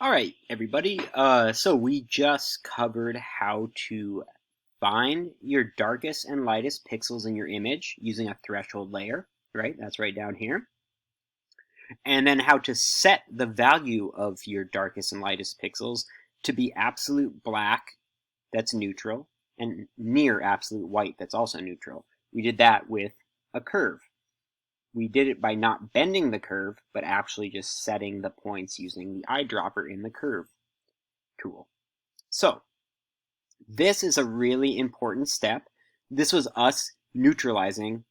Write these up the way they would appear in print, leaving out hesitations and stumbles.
All right, everybody. So we just covered how to find your darkest and lightest pixels in your image using a threshold layer, right? That's right down here. And then how to set the value of your darkest and lightest pixels to be absolute black, that's neutral, and near absolute white, that's also neutral. We did that with a curve. We did it by not bending the curve, but actually just setting the points using the eyedropper in the curve tool. So this is a really important step. This was us neutralizing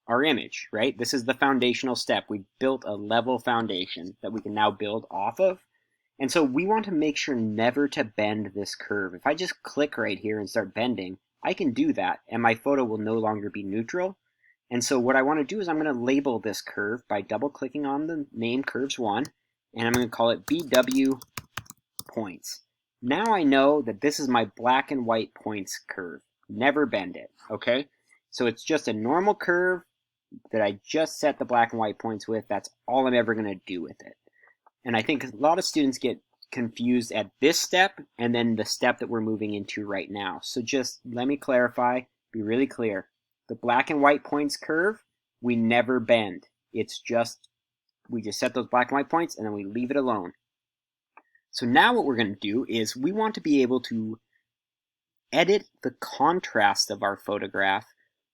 our image, right? This is the foundational step. We built a level foundation that we can now build off of. And so we want to make sure never to bend this curve. If I just click right here and start bending, I can do that and my photo will no longer be neutral. And so what I want to do is I'm going to label this curve by double clicking on the name curves1, and I'm going to call it BW points. Now I know that this is my black and white points curve. Never bend it, okay? So it's just a normal curve that I just set the black and white points with. That's all I'm ever going to do with it. And I think a lot of students get confused at this step and then the step that we're moving into right now. So just let me clarify, be really clear. The black and white points curve, we never bend. It's just, we just set those black and white points and then we leave it alone. So now what we're going to do is we want to be able to edit the contrast of our photograph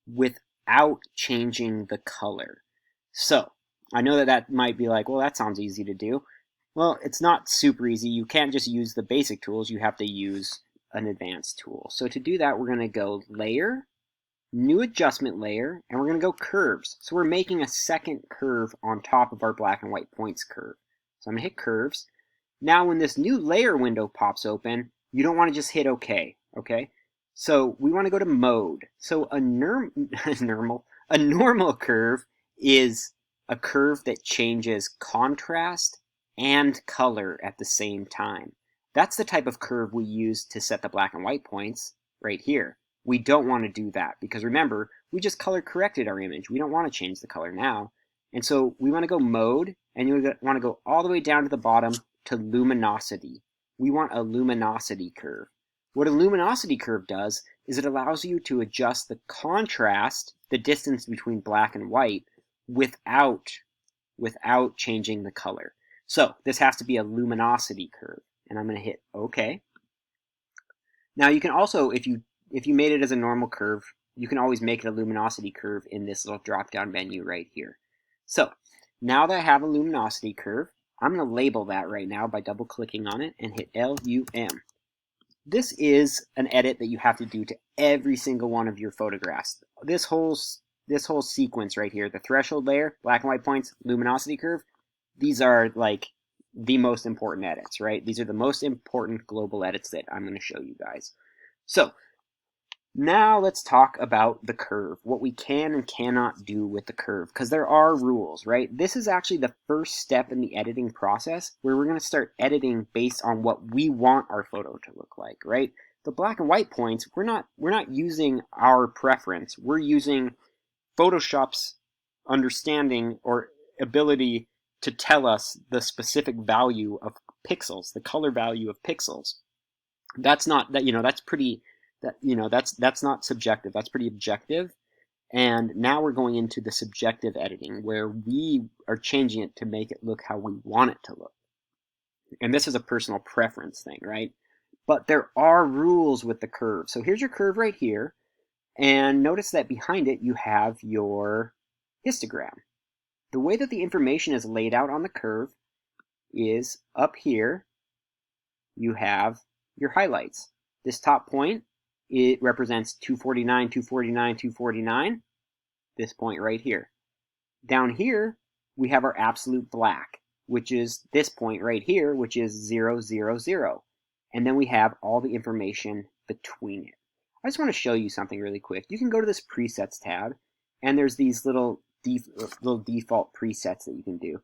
without changing the color. So I know that might be like, well, that sounds easy to do. Well, it's not super easy. You can't just use the basic tools. You have to use an advanced tool. So to do that, we're going to go Layer, New Adjustment Layer, and we're going to go Curves. So we're making a second curve on top of our black and white points curve. So I'm going to hit Curves. Now when this new layer window pops open, you don't want to just hit OK, okay? So we want to go to Mode. So a normal curve is a curve that changes contrast and color at the same time. That's the type of curve we use to set the black and white points right here. We don't want to do that because remember, we just color corrected our image. We don't want to change the color now. And so we want to go Mode, and you want to go all the way down to the bottom to Luminosity. We want a luminosity curve. What a luminosity curve does is it allows you to adjust the contrast, the distance between black and white, without changing the color. So this has to be a luminosity curve, and I'm going to hit OK. Now you can also, if you made it as a normal curve, you can always make it a luminosity curve in this little drop-down menu right here. So now that I have a luminosity curve, I'm going to label that right now by double-clicking on it and hit LUM. This is an edit that you have to do to every single one of your photographs. This whole sequence right here, the threshold layer, black and white points, luminosity curve, these are like the most important edits, right? These are the most important global edits that I'm going to show you guys. So now let's talk about the curve, what we can and cannot do with the curve, because there are rules, right? This is actually the first step in the editing process where we're going to start editing based on what we want our photo to look like, right? The black and white points, we're not using our preference. We're using Photoshop's understanding or ability to tell us the specific value of pixels, the color value of pixels. That's not that, that's pretty, that's not subjective. That's pretty objective. And now we're going into the subjective editing where we are changing it to make it look how we want it to look. And this is a personal preference thing, right? But there are rules with the curve. So here's your curve right here. And notice that behind it you have your histogram. The way that the information is laid out on the curve is up here you have your highlights. This top point, it represents 249, 249, 249. This point right here. Down here, we have our absolute black, which is this point right here, which is 0, 0, 0. And then we have all the information between it. I just want to show you something really quick. You can go to this presets tab, and there's these little default presets that you can do.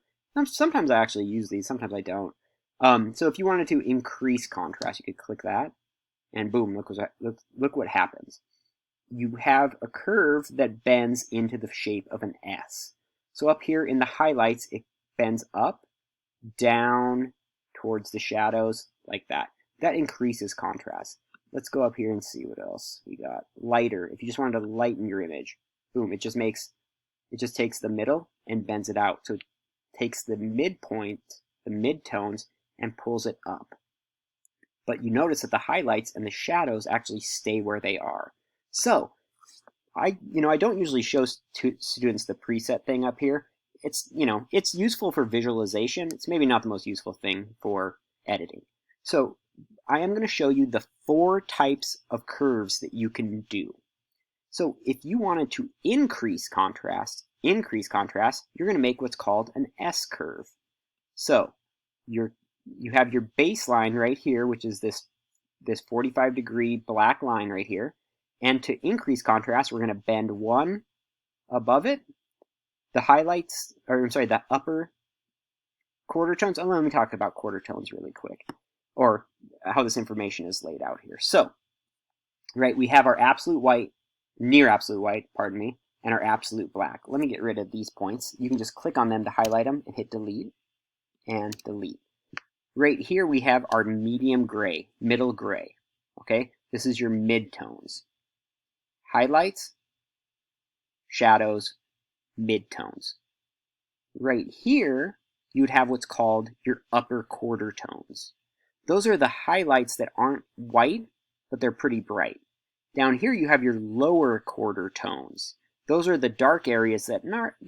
Sometimes I actually use these, sometimes I don't. So if you wanted to increase contrast, you could click that, and boom, look what happens. You have a curve that bends into the shape of an S. So up here in the highlights, it bends up, down, towards the shadows, like that. That increases contrast. Let's go up here and see what else we got. Lighter. If you just wanted to lighten your image, boom, it just takes the middle and bends it out. So it takes the midpoint, the midtones, and pulls it up. But you notice that the highlights and the shadows actually stay where they are. So I don't usually show students the preset thing up here. It's useful for visualization. It's maybe not the most useful thing for editing. So I am going to show you the 4 types of curves that you can do. So if you wanted to increase contrast, you're going to make what's called an S curve. So you have your baseline right here, which is this 45-degree black line right here. And to increase contrast, we're going to bend one above it. The highlights, the upper quarter tones. Oh, let me talk about quarter tones really quick, or how this information is laid out here. So, right, we have our absolute white, near absolute white, pardon me, and our absolute black. Let me get rid of these points. You can just click on them to highlight them and hit delete and delete. Right here we have our medium gray, middle gray. Okay, this is your midtones. Highlights, shadows, midtones. Right here, you'd have what's called your upper quarter tones. Those are the highlights that aren't white, but they're pretty bright. Down here, you have your lower quarter tones. Those are the dark areas that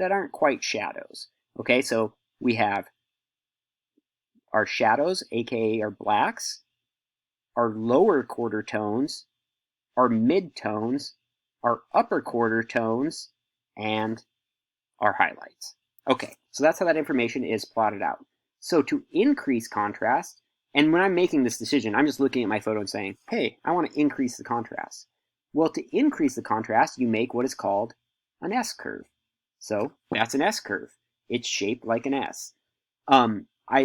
aren't quite shadows. Okay, so we have our shadows, aka our blacks, our lower quarter tones, our midtones, our upper quarter tones, and our highlights. Okay, so that's how that information is plotted out. So to increase contrast, and when I'm making this decision, I'm just looking at my photo and saying, hey, I want to increase the contrast. Well, to increase the contrast, you make what is called an S curve. So that's an S curve. It's shaped like an S.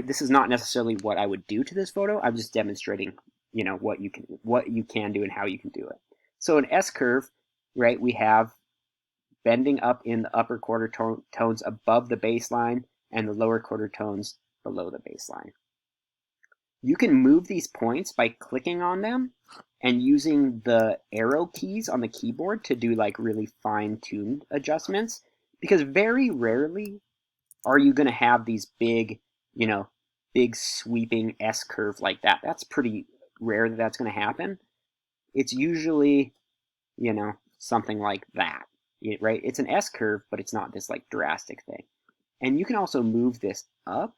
This is not necessarily what I would do to this photo. I'm just demonstrating, what you can do and how you can do it. So an S curve, right, we have bending up in the upper quarter tones above the baseline and the lower quarter tones below the baseline. You can move these points by clicking on them and using the arrow keys on the keyboard to do like really fine-tuned adjustments, because very rarely are you going to have these big sweeping S curve like that. That's pretty rare that that's going to happen. It's usually, something like that, right? It's an S curve, but it's not this like drastic thing. And you can also move this up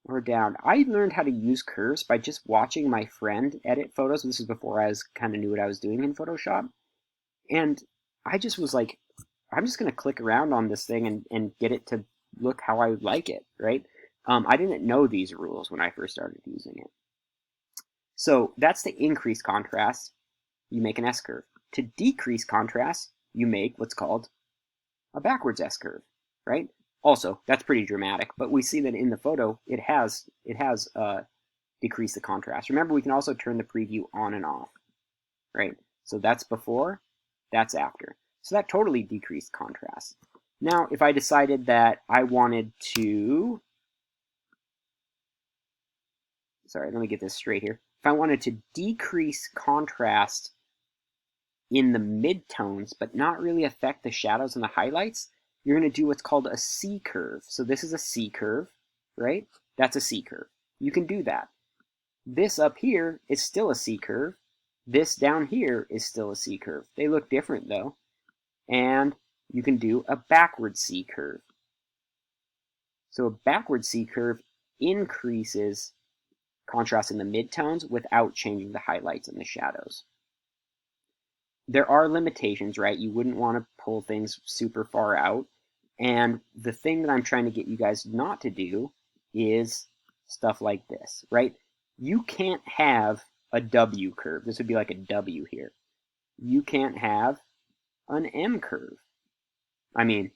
or down. I learned how to use curves by just watching my friend edit photos. This is before I kind of knew what I was doing in Photoshop. And I just was like, I'm just going to click around on this thing and get it to look how I would like it, right? I didn't know these rules when I first started using it. So that's to increase contrast, you make an S curve. To decrease contrast, you make what's called a backwards S curve, right? Also, that's pretty dramatic, but we see that in the photo, it has decreased the contrast. Remember, we can also turn the preview on and off, right? So that's before, that's after. So that totally decreased contrast. Now, if I decided that I wanted to, sorry, let me get this straight here. If I wanted to decrease contrast in the midtones, but not really affect the shadows and the highlights, you're going to do what's called a C curve. So this is a C curve, right? That's a C curve. You can do that. This up here is still a C curve. This down here is still a C curve. They look different though. And you can do a backward C curve. So a backward C curve increases contrast in the midtones without changing the highlights and the shadows. There are limitations, right? You wouldn't want to pull things super far out. And the thing that I'm trying to get you guys not to do is stuff like this, right? You can't have a W curve. This would be like a W here. You can't have an M curve. I mean,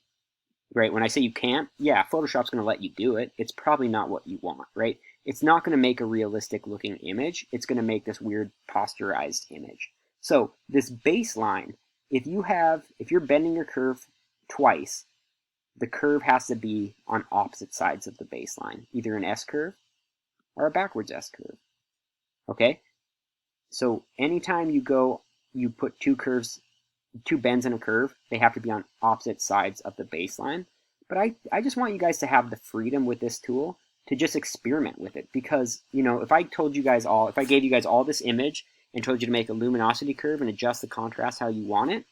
right, when I say you can't, yeah, Photoshop's going to let you do it. It's probably not what you want, right? It's not going to make a realistic looking image. It's going to make this weird posturized image. So this baseline, if you're bending your curve twice, the curve has to be on opposite sides of the baseline, either an S curve or a backwards S-curve. Okay? So anytime you put two bends in a curve, they have to be on opposite sides of the baseline. But I just want you guys to have the freedom with this tool to just experiment with it. Because, if I gave you guys all this image and told you to make a luminosity curve and adjust the contrast how you want it,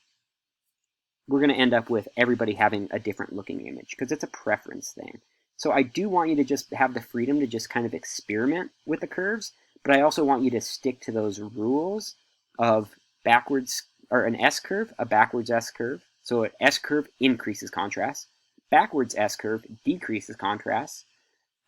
we're going to end up with everybody having a different looking image because it's a preference thing. So I do want you to just have the freedom to just kind of experiment with the curves, but I also want you to stick to those rules of backwards, or an S curve, a backwards S curve. So an S curve increases contrast. Backwards S curve decreases contrast.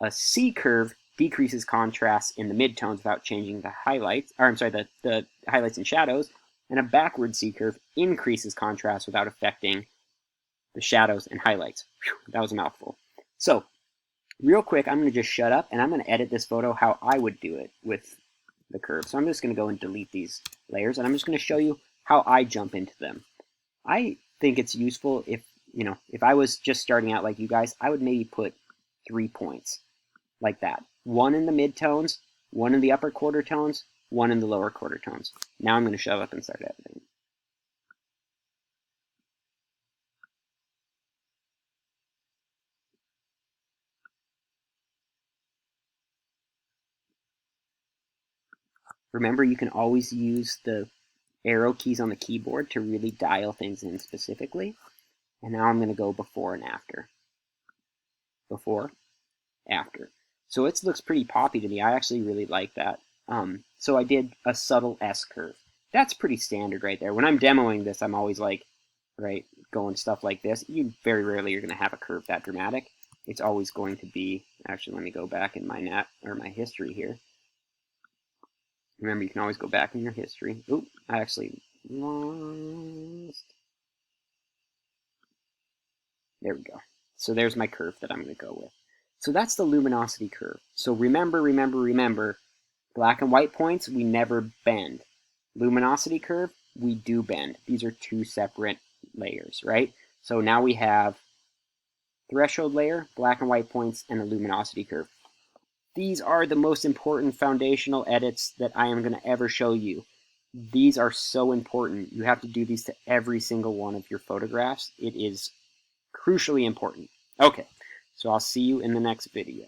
A C curve decreases contrast in the midtones without changing the highlights, or I'm sorry, the highlights and shadows. And a backward C curve increases contrast without affecting the shadows and highlights. Whew, that was a mouthful. So, real quick, I'm going to just shut up, and I'm going to edit this photo how I would do it with the curve. So I'm just going to go and delete these layers, and I'm just going to show you how I jump into them. I think it's useful if I was just starting out like you guys, I would maybe put 3 points like that. One in the midtones, one in the upper quarter tones, one in the lower quarter tones. Now I'm going to shut up and start editing. Remember, you can always use the arrow keys on the keyboard to really dial things in specifically. And now I'm going to go before and after. Before, after. So it looks pretty poppy to me. I actually really like that. So I did a subtle S curve. That's pretty standard right there. When I'm demoing this, I'm always like, right, going stuff like this. Very rarely you're going to have a curve that dramatic. It's always going to be, actually let me go back in my history here. Remember, you can always go back in your history. Oop, I actually lost. There we go. So there's my curve that I'm going to go with. So that's the luminosity curve. So remember, black and white points, we never bend. Luminosity curve, we do bend. These are two separate layers, right? So now we have threshold layer, black and white points, and a luminosity curve. These are the most important foundational edits that I am going to ever show you. These are so important. You have to do these to every single one of your photographs. It is crucially important. Okay, so I'll see you in the next video.